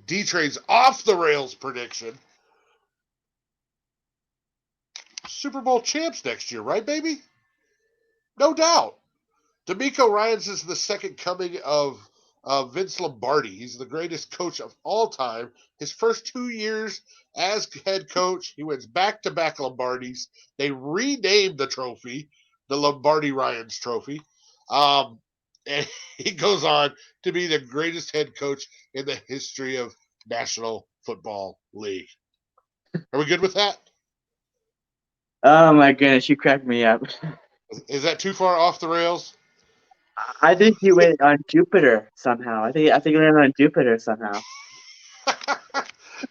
D-Trade's off the rails prediction. Super Bowl champs next year, right, baby? No doubt. D'Amico Ryans is the second coming of Vince Lombardi. He's the greatest coach of all time. His first 2 years as head coach, he wins back-to-back Lombardis. They renamed the trophy the Lombardi Ryans Trophy. And he goes on to be the greatest head coach in the history of National Football League. Are we good with that? Oh my goodness, you cracked me up. Is that too far off the rails? I think you went on Jupiter somehow. I think you went on Jupiter somehow.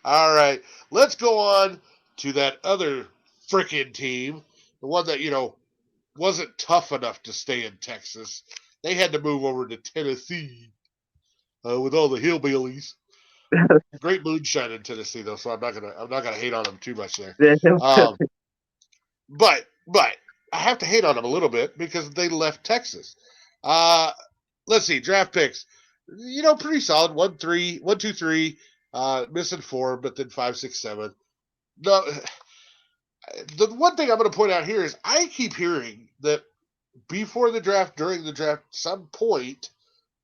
All right. Let's go on to that other freaking team, the one that, wasn't tough enough to stay in Texas. They had to move over to Tennessee with all the hillbillies. Great moonshine in Tennessee, though, so I'm not gonna hate on them too much there. But I have to hate on them a little bit because they left Texas. Let's see, draft picks. Pretty solid. 1, 3, 1, 2, 3. Missing 4, but then 5, 6, 7. No, the one thing I'm going to point out here is I keep hearing that before the draft, during the draft, some point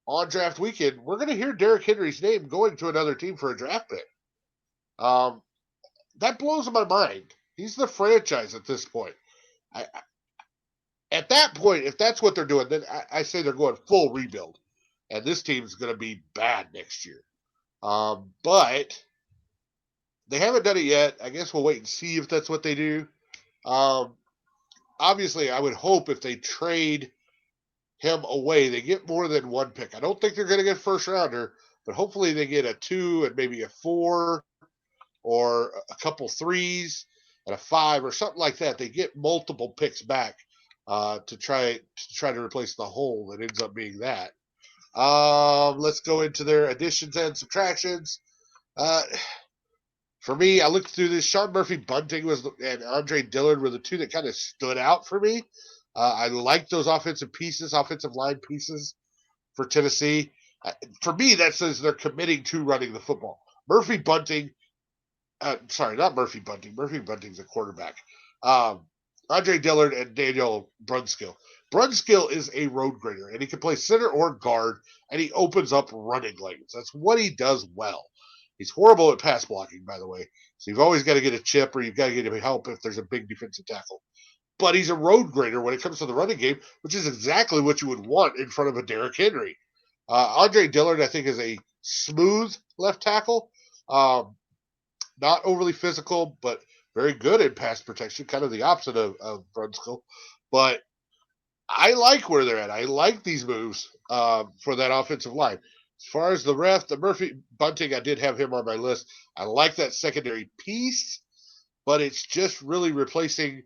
on draft weekend, we're going to hear Derrick Henry's name going to another team for a draft pick. That blows my mind. He's the franchise at this point. At that point, if that's what they're doing, then I say they're going full rebuild, and this team's going to be bad next year. But they haven't done it yet. I guess we'll wait and see if that's what they do. Obviously, I would hope if they trade him away, they get more than 1 pick. I don't think they're going to get a first rounder, but hopefully they get a 2 and maybe a 4 or a couple 3s. and a 5 or something like that. They get multiple picks back to try to replace the hole that ends up being that. Let's go into their additions and subtractions. Uh, for me, I looked through this. Sean Murphy Bunting and Andre Dillard were the two that kind of stood out for me. I like those offensive line pieces for Tennessee. For me, that says they're committing to running the football. Murphy Bunting, sorry, not Murphy Bunting. Murphy Bunting's a quarterback. Um, Andre Dillard and Daniel Brunskill. Brunskill is a road grader, and he can play center or guard, and he opens up running lanes. That's what he does well. He's horrible at pass blocking, by the way. So you've always got to get a chip or you've got to get him help if there's a big defensive tackle. But he's a road grader when it comes to the running game, which is exactly what you would want in front of a Derrick Henry. Andre Dillard, I think, is a smooth left tackle. Not overly physical, but very good in pass protection, kind of the opposite of Brunskill. But I like where they're at. I like these moves for that offensive line. As far as the Murphy Bunting, I did have him on my list. I like that secondary piece, but it's just really replacing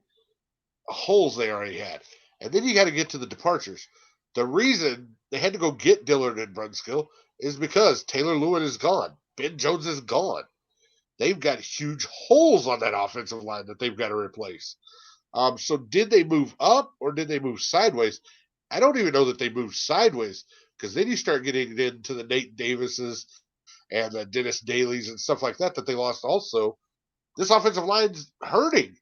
holes they already had. And then you got to get to the departures. The reason they had to go get Dillard and Brunskill is because Taylor Lewin is gone. Ben Jones is gone. They've got huge holes on that offensive line that they've got to replace. So did they move up or did they move sideways? I don't even know that they moved sideways because then you start getting into the Nate Davises and the Dennis Dailies and stuff like that they lost also. This offensive line's hurting.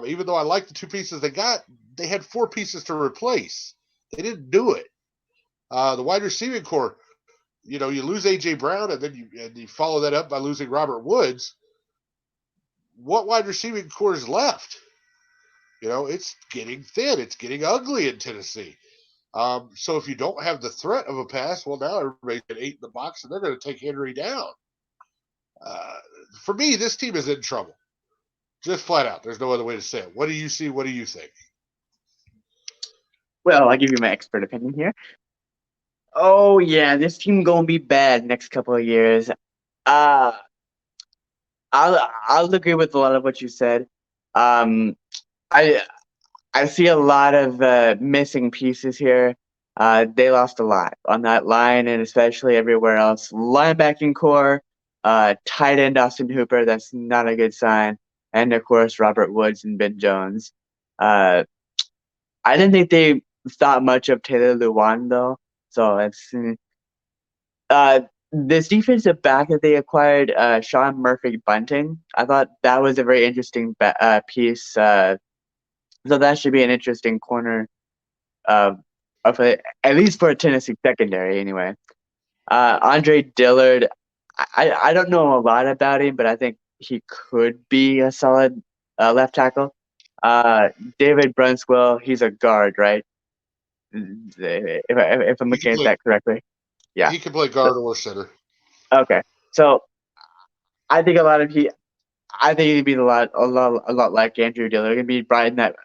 Even though I like the two pieces they got, they had 4 pieces to replace. They didn't do it. The wide receiving core, you lose A.J. Brown and then you follow that up by losing Robert Woods. What wide receiving core is left? It's getting thin. It's getting ugly in Tennessee. So if you don't have the threat of a pass, well, now everybody's at 8 in the box, and they're going to take Henry down. For me, this team is in trouble. Just flat out. There's no other way to say it. What do you see? What do you think? Well, I'll give you my expert opinion here. Oh yeah, this team gonna be bad next couple of years. Uh I'll agree with a lot of what you said. Um, I I see a lot of missing pieces here. They lost a lot on that line and especially everywhere else. Linebacking core, tight end Austin Hooper, that's not a good sign. And of course, Robert Woods and Ben Jones. Uh, I didn't think they thought much of Taylor Lewan though. So it's this defensive back that they acquired, Sean Murphy Bunting. I thought that was a very interesting piece. So that should be an interesting corner of at least for a Tennessee secondary anyway. Andre Dillard, I don't know a lot about him, but I think he could be a solid left tackle. Uh, David Brunskill, he's a guard, right? If I'm He can looking at play. that correctly, yeah. He can play So, guard or center. okay, so I think a lot of he, I think he'd be a lot like Andrew Dillard. He'd be brought in that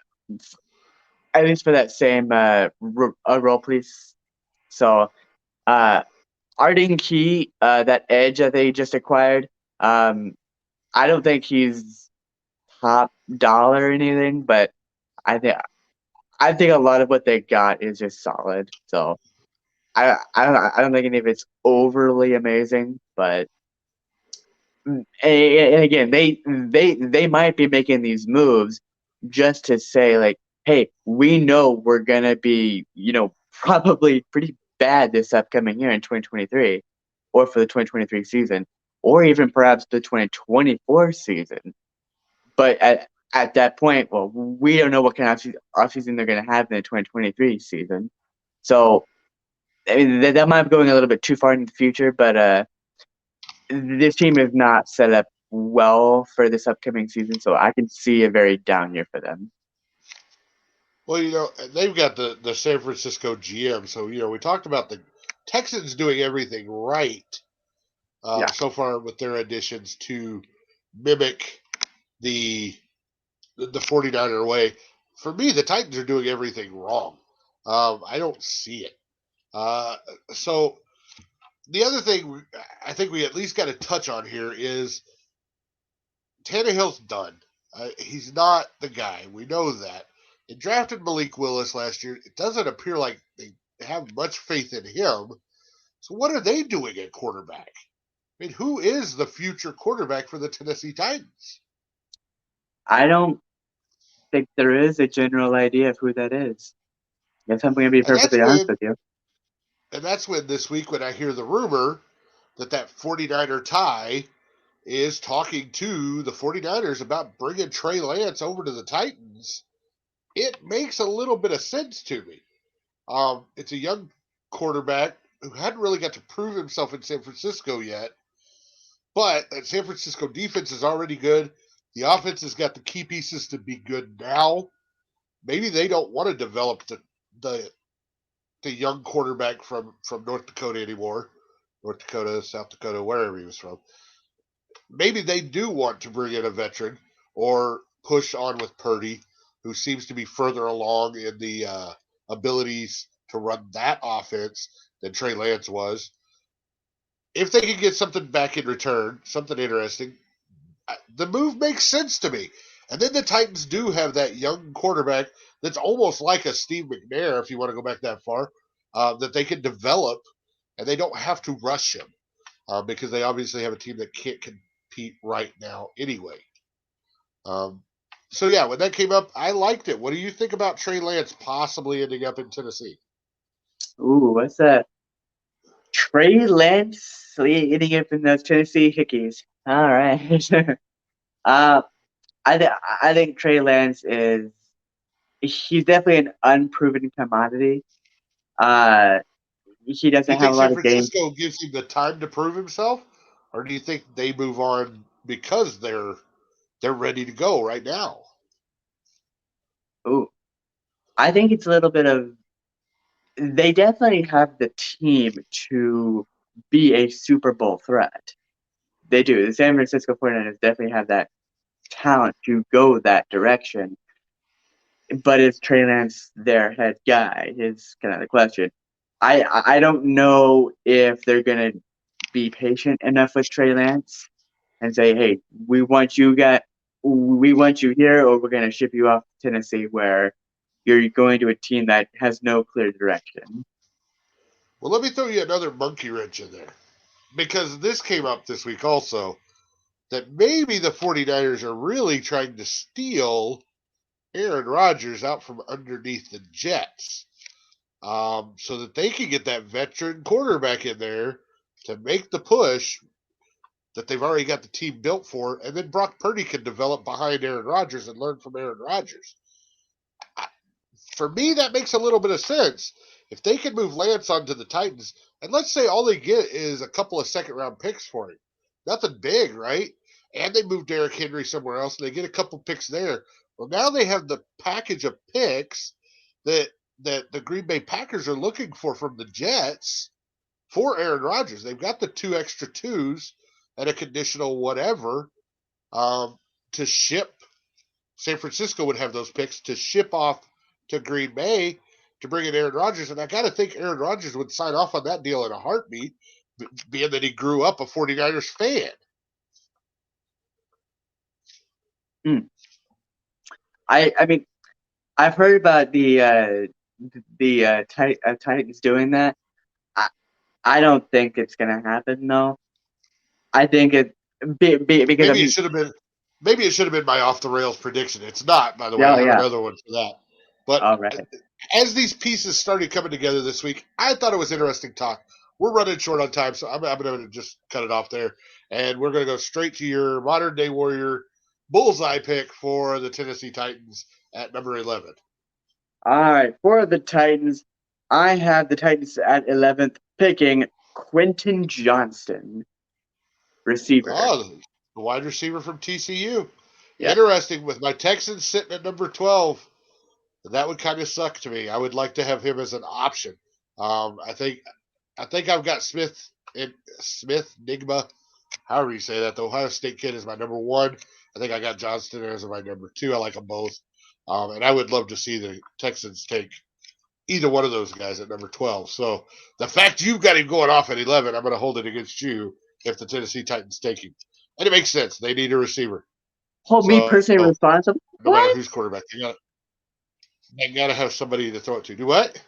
at least for that same role, please. So, uh, Arden Key, that edge that they just acquired, I don't think he's top dollar or anything, but I think I think a lot of what they got is just solid. So I don't think any of it's overly amazing, but and again they might be making these moves just to say like, hey, we know we're gonna be probably pretty bad this upcoming year in 2023, or for the 2023 season, or even perhaps the 2024 season. But at that point, well, we don't know what kind of offseason they're going to have in the 2023 season. So, I mean, that might be going a little bit too far in the future, but this team is not set up well for this upcoming season. So I can see a very down year for them. Well, they've got the San Francisco GM, so we talked about the Texans doing everything right Yeah. so far with their additions to mimic the 49er way. For me, the Titans are doing everything wrong. I don't see it. Uh, so the other thing I think we at least got to touch on here is Tannehill's done. He's not the guy. We know that. They drafted Malik Willis last year. It doesn't appear like they have much faith in him. So what are they doing at quarterback? I mean, who is the future quarterback for the Tennessee Titans? I don't think there is a general idea of who that is. If I'm going to be And that's perfectly honest when with you. and that's when this week when I hear the rumor that 49er tie is talking to the 49ers about bringing Trey Lance over to the Titans, it makes a little bit of sense to me. It's a young quarterback who hadn't really got to prove himself in San Francisco yet, but that San Francisco defense is already good. The offense has got the key pieces to be good now. Maybe they don't want to develop the the young quarterback from North Dakota anymore. North Dakota, South Dakota, wherever he was from. Maybe they do want to bring in a veteran or push on with Purdy, who seems to be further along in the abilities to run that offense than Trey Lance was. If they could get something back in return, something interesting, the move makes sense to me. And then the Titans do have that young quarterback that's almost like a Steve McNair, if you want to go back that far, that they can develop, and they don't have to rush him because they obviously have a team that can't compete right now anyway. Um, so yeah, when that came up, I liked it. What do you think about Trey Lance possibly ending up in Tennessee? Ooh, what's that? Trey Lance eating up in those Tennessee Hickeys. All right. uh, I think Trey Lance is he's definitely an unproven commodity. Uh, he Do doesn't you have think a San lot of game. Francisco gives him the time to prove himself, or do you think they move on because they're ready to go right now? Ooh, I think it's a little bit of they definitely have the team to be a Super Bowl threat. They do. The San Francisco 49ers definitely have that talent to go that direction. But is Trey Lance their head guy? Is kind of the question. I don't know if they're gonna be patient enough with Trey Lance and say, hey, we want you here, or we're gonna ship you off to Tennessee where you're going to a team that has no clear direction. Well, let me throw you another monkey wrench in there because this came up this week also that maybe the 49ers are really trying to steal Aaron Rodgers out from underneath the Jets so that they can get that veteran quarterback in there to make the push that they've already got the team built for, and then Brock Purdy can develop behind Aaron Rodgers and learn from Aaron Rodgers. For me, that makes a little bit of sense. If they can move Lance onto the Titans, and let's say all they get is a couple of second round picks for him, nothing big, right? And they move Derrick Henry somewhere else, and they get a couple picks there. Well, now they have the package of picks that the Green Bay Packers are looking for from the Jets for Aaron Rodgers. They've got the two extra twos and a conditional whatever to ship. San Francisco would have those picks to ship off to Green Bay to bring in Aaron Rodgers. And I got to think Aaron Rodgers would sign off on that deal in a heartbeat, being that he grew up a 49ers fan. Hmm. I mean, I've heard about the Titans doing that. I, I don't think it's gonna happen though. I think because Maybe it I'm should have been. Maybe it should have been my off the rails prediction. It's not, by the way. I yeah, have yeah, another one for that. But all right. as these pieces started coming together this week, I thought it was interesting talk. We're running short on time, so I'm going to just cut it off there. And we're going to go straight to your modern day warrior bullseye pick for the Tennessee Titans at number 11. All right, for the Titans, I have the Titans at 11th, picking Quentin Johnston, receiver. Oh, the wide receiver from TCU. Yeah. Interesting with my Texans sitting at number 12. That would kind of suck to me. I would like to have him as an option. Um, I think I think I've got Smith Nigma, however you say that. The Ohio State kid is my number one. I think I got Johnston as my number two. I like them both, and I would love to see the Texans take either one of those guys at number 12. So the fact you've got him going off at 11, I'm going to hold it against you if the Tennessee Titans take him. And it makes sense. They need a receiver. Hold me So personally responsible. no matter What? who's quarterback, they got to have somebody to throw it to. Do what?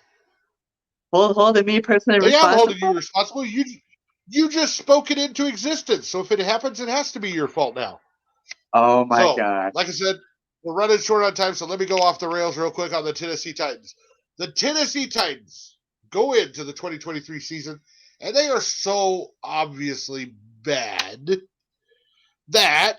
Holding me personally Yeah, I'm holding you responsible? responsible. You just spoke it into existence. So if it happens, it has to be your fault now. Oh my So, god. like I said, we're running short on time, so let me go off the rails real quick on the Tennessee Titans. The Tennessee Titans go into the 2023 season, and they are so obviously bad that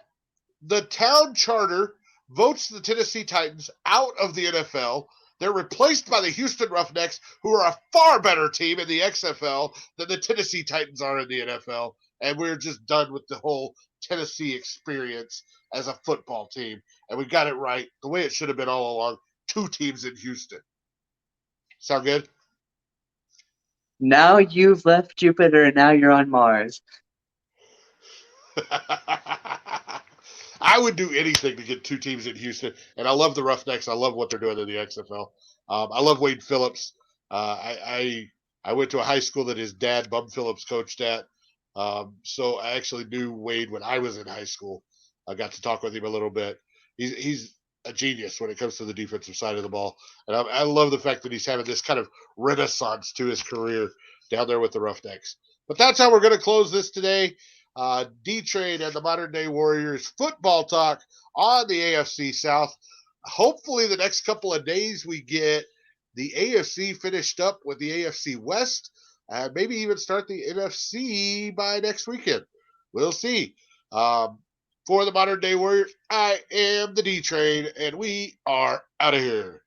the town charter votes the Tennessee Titans out of the NFL. They're replaced by the Houston Roughnecks, who are a far better team in the XFL than the Tennessee Titans are in the NFL. And we're just done with the whole Tennessee experience as a football team. And we got it right the way it should have been all along. 2 teams in Houston. Sound good? Now you've left Jupiter and now you're on Mars. I would do anything to get 2 teams in Houston, and I love the Roughnecks. I love what they're doing in the XFL. I love Wade Phillips. I went to a high school that his dad, Bum Phillips, coached at. So I actually knew Wade when I was in high school. I got to talk with him a little bit. He's a genius when it comes to the defensive side of the ball, and I love the fact that he's having this kind of renaissance to his career down there with the Roughnecks. But that's how we're going to close this today. D-Trade and the Modern Day Warriors football talk on the AFC South. Hopefully, the next couple of days we get the AFC finished up with the AFC West, and maybe even start the NFC by next weekend. We'll see. For the Modern Day Warriors, I am the D-Trade, and we are out of here.